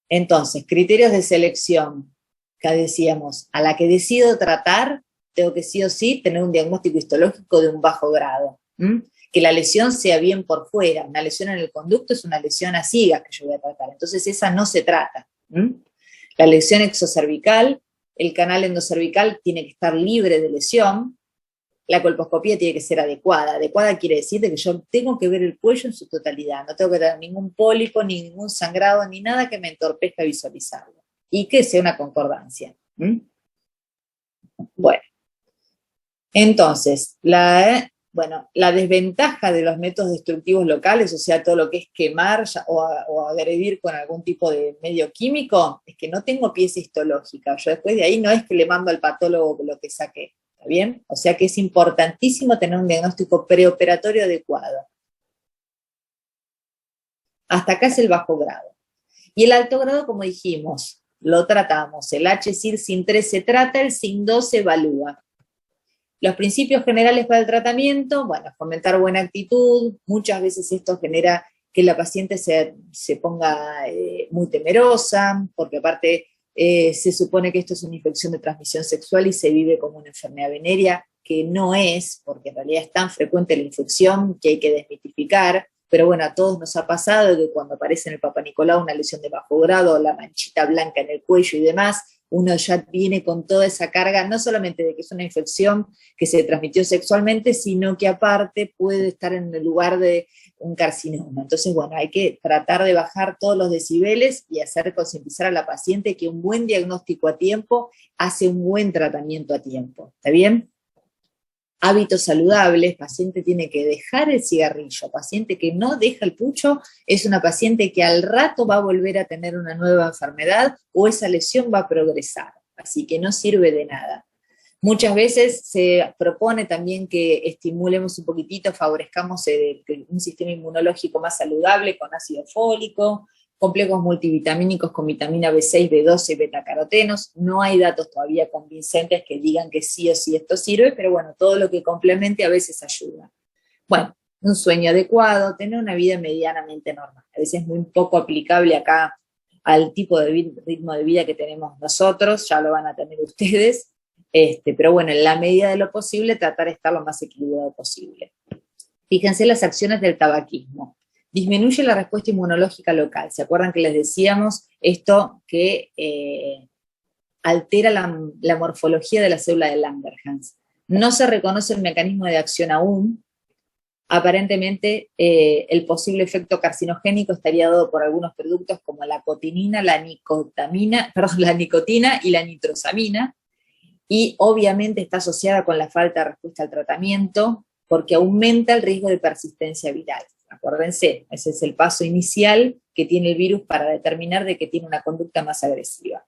Entonces, criterios de selección, que decíamos, a la que decido tratar, tengo que sí o sí tener un diagnóstico histológico de un bajo grado. Que la lesión sea bien por fuera. Una lesión en el conducto es una lesión a ciegas que yo voy a tratar. Entonces esa no se trata. La lesión exocervical, el canal endocervical tiene que estar libre de lesión. La colposcopía tiene que ser adecuada. Adecuada quiere decir que yo tengo que ver el cuello en su totalidad. No tengo que tener ningún pólipo, ni ningún sangrado, ni nada que me entorpezca visualizarlo. Y que sea una concordancia. Bueno. Entonces, la desventaja de los métodos destructivos locales, o sea, todo lo que es quemar o agredir con algún tipo de medio químico, es que no tengo pieza histológica. Yo después de ahí no es que le mando al patólogo lo que saqué, ¿está bien? O sea que es importantísimo tener un diagnóstico preoperatorio adecuado. Hasta acá es el bajo grado. Y el alto grado, como dijimos, lo tratamos. El HSIR-SIN3 se trata, el SIN2 se evalúa. Los principios generales para el tratamiento, bueno, fomentar buena actitud, muchas veces esto genera que la paciente se ponga muy temerosa, porque aparte se supone que esto es una infección de transmisión sexual y se vive como una enfermedad venérea, que no es, porque en realidad es tan frecuente la infección que hay que desmitificar, pero bueno, a todos nos ha pasado que cuando aparece en el Papa Nicolau una lesión de bajo grado, la manchita blanca en el cuello y demás, uno ya viene con toda esa carga, no solamente de que es una infección que se transmitió sexualmente, sino que aparte puede estar en el lugar de un carcinoma. Entonces, bueno, hay que tratar de bajar todos los decibeles y hacer concientizar a la paciente que un buen diagnóstico a tiempo hace un buen tratamiento a tiempo. ¿Está bien? hábitos saludables, paciente tiene que dejar el cigarrillo, paciente que no deja el pucho es una paciente que al rato va a volver a tener una nueva enfermedad o esa lesión va a progresar, así que no sirve de nada. Muchas veces se propone también que estimulemos un poquitito, favorezcamos un sistema inmunológico más saludable con ácido fólico, complejos multivitamínicos con vitamina B6, B12 y betacarotenos. No hay datos todavía convincentes que digan que sí o sí esto sirve, pero bueno, todo lo que complemente a veces ayuda. Bueno, un sueño adecuado, tener una vida medianamente normal. A veces es muy poco aplicable acá al tipo de ritmo de vida que tenemos nosotros, ya lo van a tener ustedes, pero bueno, en la medida de lo posible, tratar de estar lo más equilibrado posible. Fíjense las acciones del tabaquismo. Disminuye la respuesta inmunológica local. ¿Se acuerdan que les decíamos esto que altera la morfología de la célula de Langerhans? No se reconoce el mecanismo de acción aún. Aparentemente, el posible efecto carcinogénico estaría dado por algunos productos como la cotinina, la nicotina y la nitrosamina, y obviamente está asociada con la falta de respuesta al tratamiento, porque aumenta el riesgo de persistencia viral. Acuérdense, ese es el paso inicial que tiene el virus para determinar de que tiene una conducta más agresiva.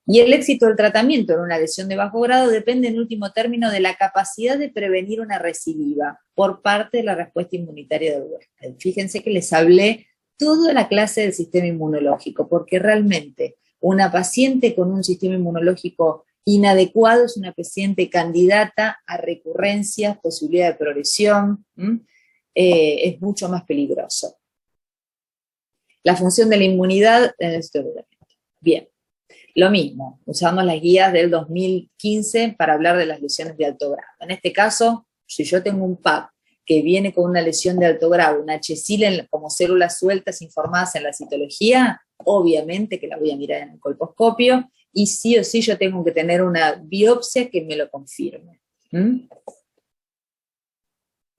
Y el éxito del tratamiento en una lesión de bajo grado depende en último término de la capacidad de prevenir una recidiva por parte de la respuesta inmunitaria del huésped. Fíjense que les hablé toda la clase del sistema inmunológico, porque realmente una paciente con un sistema inmunológico inadecuado es una paciente candidata a recurrencias, posibilidad de progresión, es mucho más peligroso. La función de la inmunidad en el tratamiento. Bien, lo mismo, usamos las guías del 2015 para hablar de las lesiones de alto grado. En este caso, si yo tengo un PAP que viene con una lesión de alto grado, una HSIL como células sueltas informadas en la citología, obviamente que la voy a mirar en el colposcopio, y sí o sí yo tengo que tener una biopsia que me lo confirme.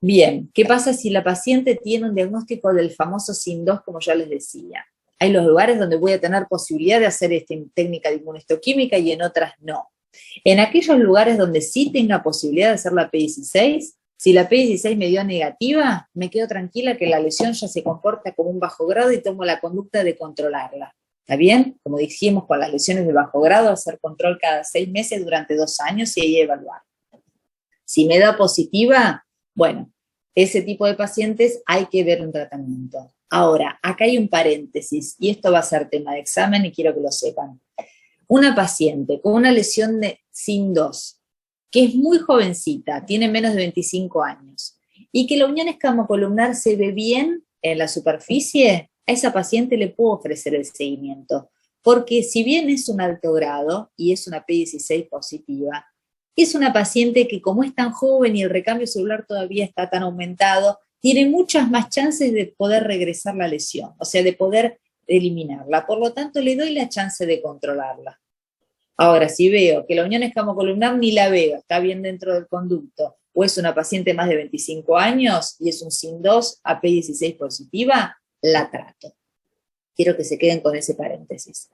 Bien, ¿qué pasa si la paciente tiene un diagnóstico del famoso SIN2, como ya les decía? Hay los lugares donde voy a tener posibilidad de hacer esta técnica de inmunohistoquímica y en otras no. En aquellos lugares donde sí tenga posibilidad de hacer la P16, si la P16 me dio negativa, me quedo tranquila que la lesión ya se comporta como un bajo grado y tomo la conducta de controlarla. ¿Está bien? Como dijimos, con las lesiones de bajo grado, hacer control cada 6 meses durante 2 años y ahí evaluar. Si me da positiva, bueno, ese tipo de pacientes hay que ver un tratamiento. Ahora, acá hay un paréntesis, y esto va a ser tema de examen y quiero que lo sepan. Una paciente con una lesión de SIN2, que es muy jovencita, tiene menos de 25 años, y que la unión escamocolumnar se ve bien en la superficie, a esa paciente le puedo ofrecer el seguimiento, porque si bien es un alto grado y es una P16 positiva, es una paciente que como es tan joven y el recambio celular todavía está tan aumentado, tiene muchas más chances de poder regresar la lesión, o sea, de poder eliminarla. Por lo tanto, le doy la chance de controlarla. Ahora, si veo que la unión escamocolumnar ni la veo, está bien dentro del conducto, o es una paciente más de 25 años y es un SIN2 AP16 positiva, la trato. Quiero que se queden con ese paréntesis.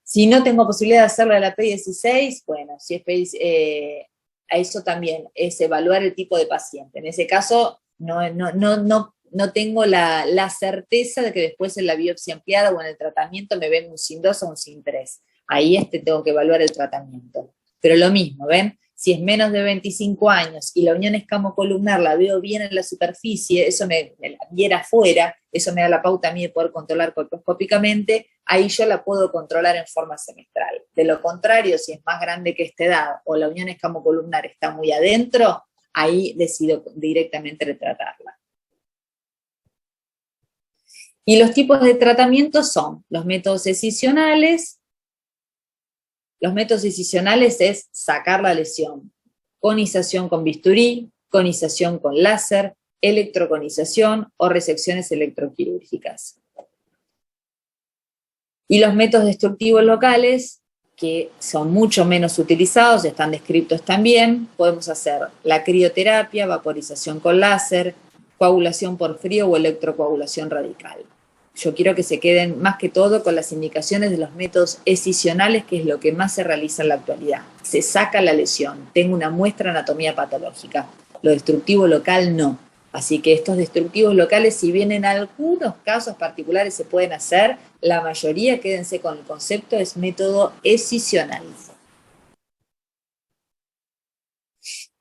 Si no tengo posibilidad de hacerlo de la P16, bueno, si es a eso también es evaluar el tipo de paciente. En ese caso, no tengo la certeza de que después en la biopsia ampliada o en el tratamiento me ven un SIN2 o un SIN3. Ahí tengo que evaluar el tratamiento. Pero lo mismo, ¿ven? Si es menos de 25 años y la unión escamocolumnar la veo bien en la superficie, eso me la viera afuera, eso me da la pauta a mí de poder controlar colposcópicamente, ahí yo la puedo controlar en forma semestral. De lo contrario, si es más grande que esta edad o la unión escamocolumnar está muy adentro, ahí decido directamente retratarla. Y los tipos de tratamiento son los métodos excisionales. Los métodos excisionales es sacar la lesión, conización con bisturí, conización con láser, electroconización o resecciones electroquirúrgicas. Y los métodos destructivos locales, que son mucho menos utilizados, están descritos también, podemos hacer la crioterapia, vaporización con láser, coagulación por frío o electrocoagulación radical. yo quiero que se queden más que todo con las indicaciones de los métodos escisionales, que es lo que más se realiza en la actualidad. Se saca la lesión, tengo una muestra de anatomía patológica. Lo destructivo local no. Así que estos destructivos locales, si bien en algunos casos particulares se pueden hacer, la mayoría, quédense con el concepto, es método escisional.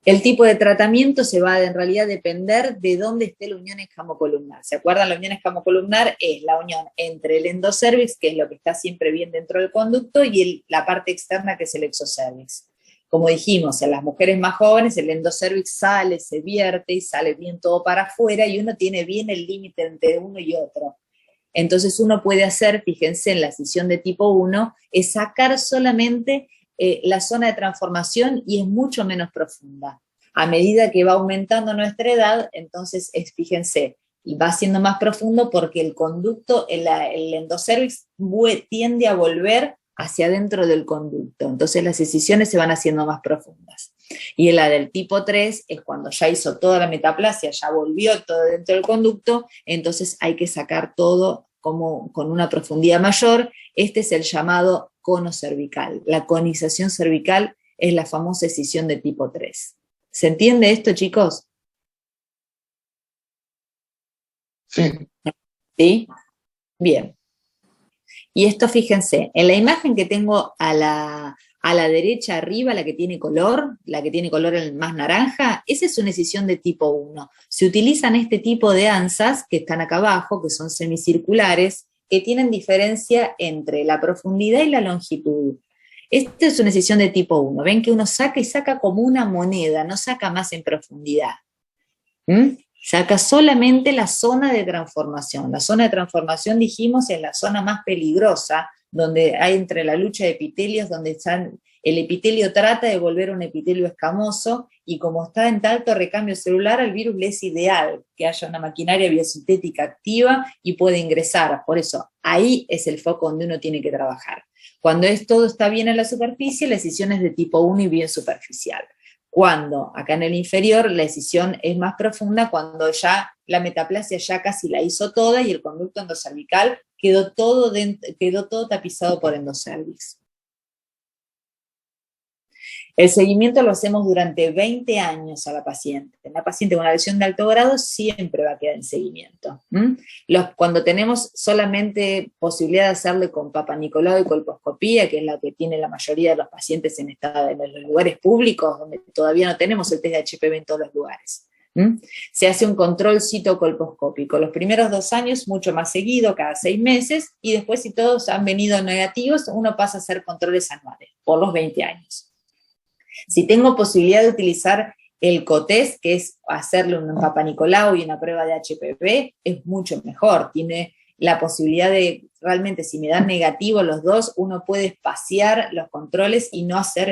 El tipo de tratamiento se va a en realidad depender de dónde esté la unión escamocolumnar. ¿Se acuerdan? La unión escamocolumnar es la unión entre el endocervix, que es lo que está siempre bien dentro del conducto, y la parte externa, que es el exocervix. Como dijimos, en las mujeres más jóvenes el endocervix sale, se vierte y sale bien todo para afuera y uno tiene bien el límite entre uno y otro. Entonces uno puede hacer, fíjense en la escisión de tipo 1, es sacar solamente la zona de transformación y es mucho menos profunda. A medida que va aumentando nuestra edad, entonces fíjense, va siendo más profundo porque el conducto, el endocervix tiende a volver hacia adentro del conducto. Entonces las escisiones se van haciendo más profundas. Y en la del tipo 3 es cuando ya hizo toda la metaplasia, ya volvió todo dentro del conducto, entonces hay que sacar todo como con una profundidad mayor. Este es el llamado cono cervical. La conización cervical es la famosa escisión de tipo 3. ¿Se entiende esto, chicos? Sí. ¿Sí? Bien. Y esto, fíjense, en la imagen que tengo a la derecha arriba, la que tiene color el más naranja, esa es una escisión de tipo 1. Se utilizan este tipo de anzas que están acá abajo, que son semicirculares, que tienen diferencia entre la profundidad y la longitud. Esta es una escisión de tipo 1. Ven que uno saca y saca como una moneda, no saca más en profundidad. Saca solamente la zona de transformación. La zona de transformación, dijimos, es la zona más peligrosa, donde hay entre la lucha de epitelios, donde el epitelio trata de volver un epitelio escamoso, y como está en alto recambio celular, al virus le es ideal que haya una maquinaria biosintética activa y puede ingresar. Por eso, ahí es el foco donde uno tiene que trabajar. Cuando todo está bien en la superficie, la escisión es de tipo 1 y bien superficial. Cuando acá en el inferior la escisión es más profunda, cuando ya la metaplasia ya casi la hizo toda y el conducto endocervical quedó todo tapizado por endocervix. El seguimiento lo hacemos durante 20 años a la paciente. La paciente con una lesión de alto grado siempre va a quedar en seguimiento. Cuando tenemos solamente posibilidad de hacerle con Papa Nicolau y colposcopía, que es la que tiene la mayoría de los pacientes en los lugares públicos, donde todavía no tenemos el test de HPV en todos los lugares. Se hace un control citocolposcópico. Los primeros 2 años mucho más seguido, cada 6 meses, y después, si todos han venido negativos, uno pasa a hacer controles anuales por los 20 años. Si tengo posibilidad de utilizar el COTES, que es hacerle un Papa Nicolau y una prueba de HPV, es mucho mejor. Tiene la posibilidad de, realmente, si me dan negativo los dos, uno puede espaciar los controles y no hacer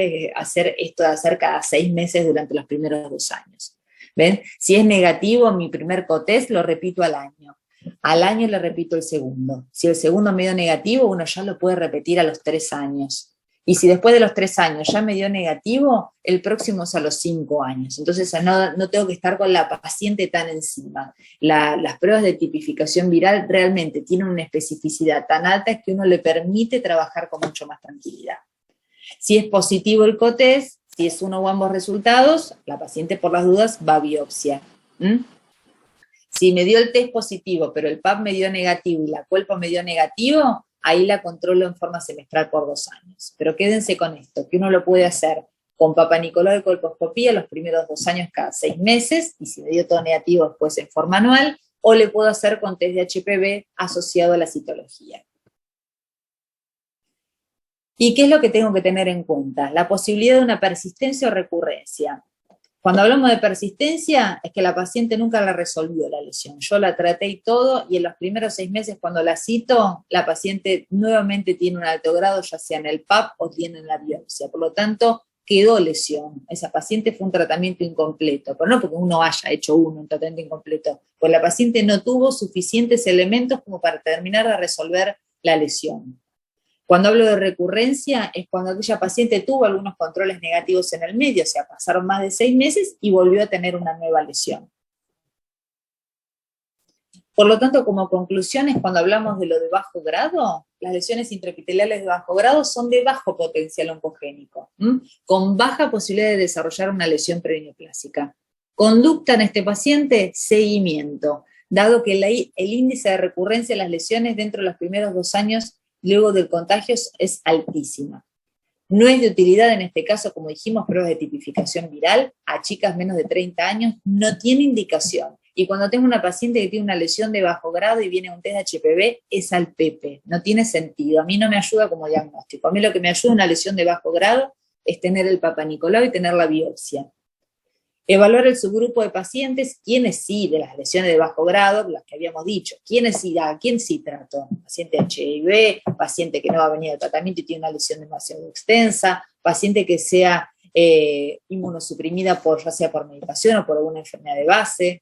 esto de hacer cada 6 meses durante los primeros 2 años. ¿Ven? Si es negativo, mi primer COTES lo repito al año. Al año le repito el segundo. Si el segundo me dio negativo, uno ya lo puede repetir a los 3 años. Y si después de los 3 años ya me dio negativo, el próximo es a los 5 años. Entonces no tengo que estar con la paciente tan encima. Las pruebas de tipificación viral realmente tienen una especificidad tan alta que uno le permite trabajar con mucho más tranquilidad. Si es positivo el COTES, si es uno o ambos resultados, la paciente por las dudas va a biopsia. Si me dio el test positivo, pero el PAP me dio negativo y la culpa me dio negativo, ahí la controlo en forma semestral por 2 años. Pero quédense con esto, que uno lo puede hacer con Papa Nicolau y colposcopía los primeros 2 años cada 6 meses, y si me dio todo negativo después en forma anual, o le puedo hacer con test de HPV asociado a la citología. ¿Y qué es lo que tengo que tener en cuenta? La posibilidad de una persistencia o recurrencia. Cuando hablamos de persistencia, es que la paciente nunca la resolvió la lesión. Yo la traté y todo, y en los primeros 6 meses cuando la cito, la paciente nuevamente tiene un alto grado, ya sea en el PAP o tiene en la biopsia. Por lo tanto, quedó lesión. Esa paciente fue un tratamiento incompleto, pero no porque uno haya hecho un tratamiento incompleto, pues la paciente no tuvo suficientes elementos como para terminar de resolver la lesión. Cuando hablo de recurrencia es cuando aquella paciente tuvo algunos controles negativos en el medio, o sea, pasaron más de 6 meses y volvió a tener una nueva lesión. Por lo tanto, como conclusiones, cuando hablamos de lo de bajo grado, las lesiones intraepiteliales de bajo grado son de bajo potencial oncogénico, con baja posibilidad de desarrollar una lesión perineoplásica. Conducta en este paciente, seguimiento, dado que el índice de recurrencia de las lesiones dentro de los primeros 2 años luego del contagio es altísima. No es de utilidad en este caso, como dijimos, pruebas de tipificación viral a chicas menos de 30 años, no tiene indicación. Y cuando tengo una paciente que tiene una lesión de bajo grado y viene a un test de HPV, es al PP, no tiene sentido. A mí no me ayuda como diagnóstico. A mí lo que me ayuda una lesión de bajo grado es tener el Papa Nicolau y tener la biopsia. Evaluar el subgrupo de pacientes, quiénes sí de las lesiones de bajo grado, las que habíamos dicho, quién sí trato, paciente HIV, paciente que no va a venir al tratamiento y tiene una lesión demasiado extensa, paciente que sea inmunosuprimida ya sea por medicación o por alguna enfermedad de base.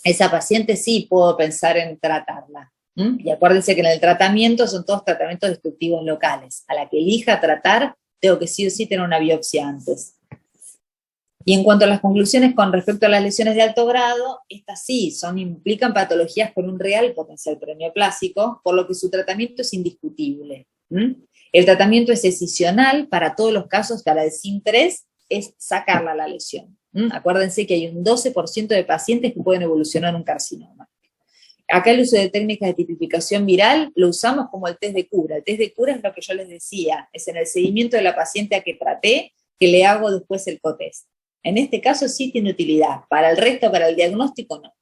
Esa paciente sí puedo pensar en tratarla. Y acuérdense que en el tratamiento son todos tratamientos destructivos locales. A la que elija tratar, tengo que sí o sí tener una biopsia antes. Y en cuanto a las conclusiones con respecto a las lesiones de alto grado, estas sí implican patologías con un real potencial perineoplásico, por lo que su tratamiento es indiscutible. El tratamiento es excisional para todos los casos, para el SIM3 es sacarla la lesión. Acuérdense que hay un 12% de pacientes que pueden evolucionar un carcinoma. Acá el uso de técnicas de tipificación viral lo usamos como el test de cura. El test de cura es lo que yo les decía, es en el seguimiento de la paciente a que traté, que le hago después el cotest. En este caso sí tiene utilidad, para el resto, para el diagnóstico no.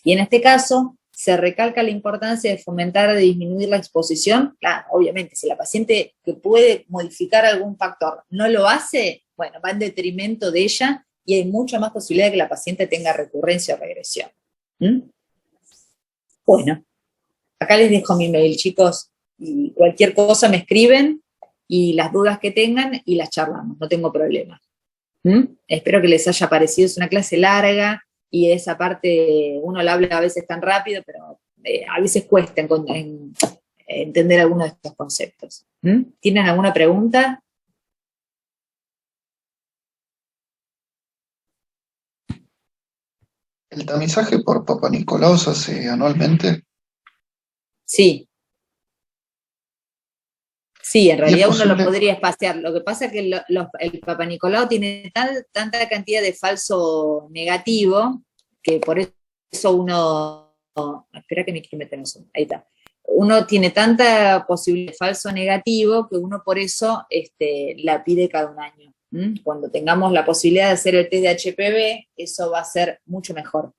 Y en este caso se recalca la importancia de fomentar o de disminuir la exposición. Claro, obviamente, si la paciente que puede modificar algún factor no lo hace, bueno, va en detrimento de ella y hay mucha más posibilidad de que la paciente tenga recurrencia o regresión. Bueno, acá les dejo mi mail, chicos, y cualquier cosa me escriben y las dudas que tengan y las charlamos, no tengo problema. Espero que les haya parecido, es una clase larga y esa parte uno la habla a veces tan rápido, pero a veces cuesta entender algunos de estos conceptos. ¿Tienen alguna pregunta? ¿El tamizaje por Papa Nicolau se hace anualmente? Sí. Sí, en realidad uno lo posible? podría espaciar. Lo que pasa es que el Papa Nicolau tiene tanta cantidad de falso negativo que por eso uno... espera que me quiero meter en eso. Ahí está. Uno tiene tanta posibilidad de falso negativo que uno por eso la pide cada un año. Cuando tengamos la posibilidad de hacer el test de HPV, eso va a ser mucho mejor.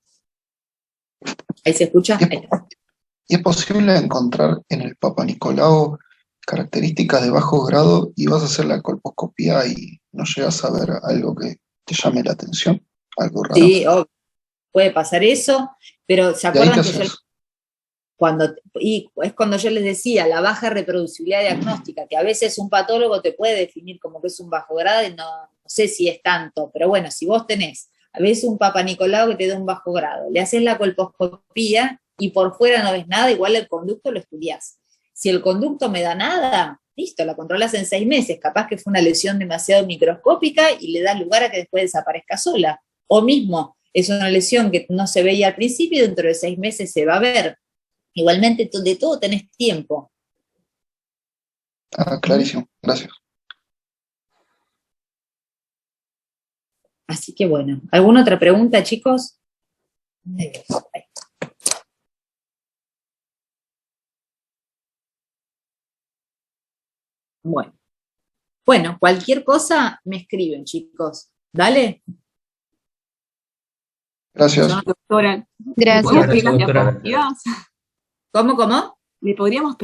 ¿Ahí se escucha? Ahí está. ¿Y es posible encontrar en el Papa Nicolau características de bajo grado y vas a hacer la colposcopía y no llegas a ver algo que te llame la atención? ¿Algo raro? Sí, puede pasar eso, pero ¿se acuerdan que es cuando yo les decía, la baja reproducibilidad diagnóstica, que a veces un patólogo te puede definir como que es un bajo grado y no sé si es tanto, pero bueno, si vos tenés a veces un Papa Nicolau que te da un bajo grado, le haces la colposcopía y por fuera no ves nada, igual el conducto lo estudiás. Si el conducto me da nada, listo, la controlas en 6 meses, capaz que fue una lesión demasiado microscópica y le da lugar a que después desaparezca sola. O mismo, es una lesión que no se veía al principio y dentro de 6 meses se va a ver. Igualmente, de todo tenés tiempo. Clarísimo, gracias. Así que bueno, ¿alguna otra pregunta, chicos? Bueno, cualquier cosa me escriben, chicos. ¿Dale? Gracias. No, doctora. Gracias. ¿Podemos pedir las diapositivas? ¿Cómo? ¿Le podríamos pedir